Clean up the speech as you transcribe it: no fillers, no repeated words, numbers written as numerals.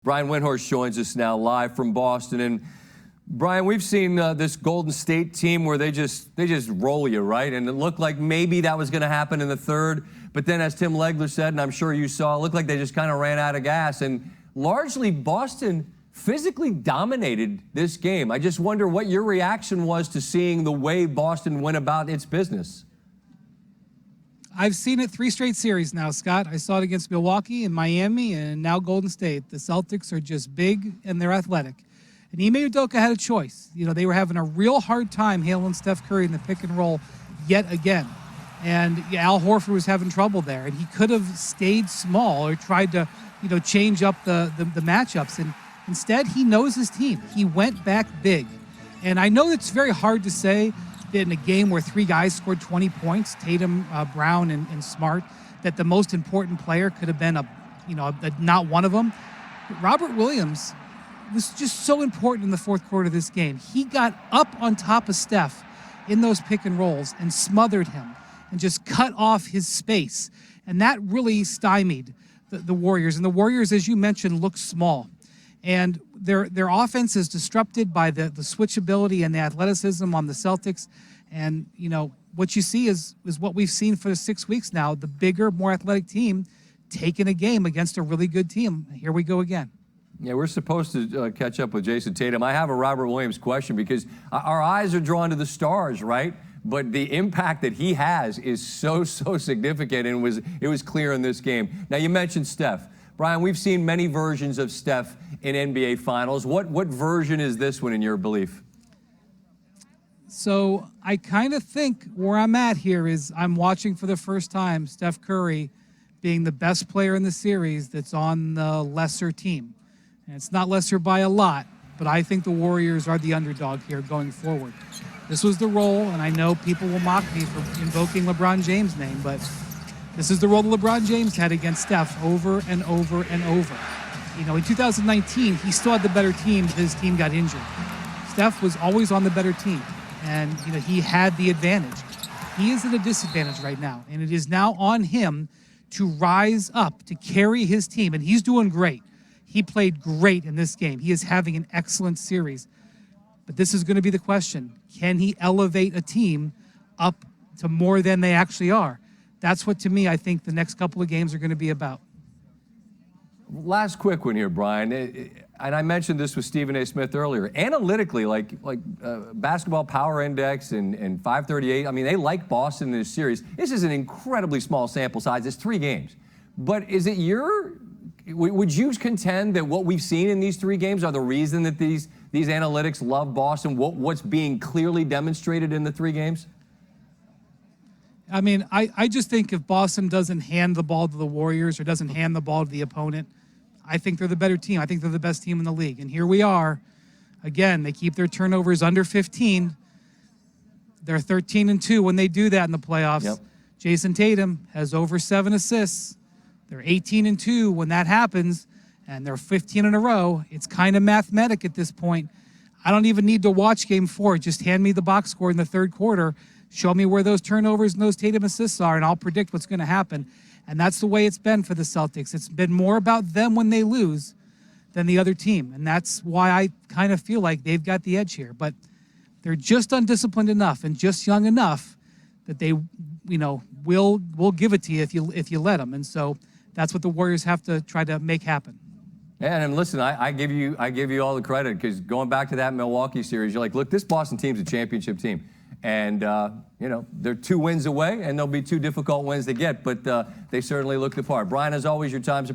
Brian Windhorst joins us now live from Boston. And Brian, we've seen this Golden State team where they just roll you, right? And it looked like maybe that was going to happen in the third. But then, as Tim Legler said, and I'm sure you saw, it looked like they just kind of ran out of gas. And largely, Boston physically dominated this game. I just wonder what your reaction was to seeing the way Boston went about its business. I've seen it 3 straight series now, Scott. I saw it against Milwaukee and Miami and now Golden State. The Celtics are just big and they're athletic. And Ime Udoka had a choice. You know, they were having a real hard time handling Steph Curry in the pick and roll yet again. And Al Horford was having trouble there. And he could have stayed small or tried to, change up the matchups. And instead, he knows his team. He went back big. And I know it's very hard to say that in a game where 3 guys scored 20 points, Tatum, Brown, and Smart, that the most important player could have been not one of them. But Robert Williams was just so important in the fourth quarter of this game. He got up on top of Steph in those pick and rolls and smothered him and just cut off his space. And that really stymied the Warriors. And the Warriors, as you mentioned, look small. And their offense is disrupted by the switchability and the athleticism on the Celtics. And, what you see is what we've seen for 6 weeks now, the bigger, more athletic team taking a game against a really good team. Here we go again. Yeah, we're supposed to catch up with Jason Tatum. I have a Robert Williams question because our eyes are drawn to the stars, right? But the impact that he has is so significant, and it was clear in this game. Now, you mentioned Steph. Brian, we've seen many versions of Steph in NBA Finals. What version is this one in your belief? So I kind of think where I'm at here is I'm watching for the first time Steph Curry being the best player in the series that's on the lesser team. And it's not lesser by a lot, but I think the Warriors are the underdog here going forward. This was the role, and I know people will mock me for invoking LeBron James' name, but this is the role that LeBron James had against Steph over and over and over. In 2019, he still had the better team, but his team got injured. Steph was always on the better team, and he had the advantage. He is at a disadvantage right now, and it is now on him to rise up, to carry his team, and he's doing great. He played great in this game. He is having an excellent series. But this is going to be the question. Can he elevate a team up to more than they actually are? That's what, to me, I think the next couple of games are going to be about. Last quick one here, Brian. And I mentioned this with Stephen A. Smith earlier. Analytically, like Basketball Power Index and 538, I mean, they like Boston in this series. This is an incredibly small sample size. It's 3 games. But is it would you contend that what we've seen in these 3 games are the reason that these analytics love Boston? What's being clearly demonstrated in the 3 games? I mean, I just think if Boston doesn't hand the ball to the Warriors or doesn't hand the ball to the opponent, I think they're the better team. I think they're the best team in the league. And here we are. Again, they keep their turnovers under 15. They're 13-2 when they do that in the playoffs. Yep. Jason Tatum has over 7 assists. They're 18-2 when that happens, and they're 15 in a row. It's kind of mathematic at this point. I don't even need to watch Game 4. Just hand me the box score in the third quarter. Show me where those turnovers and those Tatum assists are, and I'll predict what's going to happen. And that's the way it's been for the Celtics. It's been more about them when they lose than the other team, and that's why I kind of feel like they've got the edge here. But they're just undisciplined enough and just young enough that they, will give it to you if you let them. And so that's what the Warriors have to try to make happen. And listen, I give you all the credit, because going back to that Milwaukee series, you're like, look, this Boston team's a championship team. And, they're 2 wins away, and they'll be 2 difficult wins to get, but they certainly look the part. Brian, as always, your time's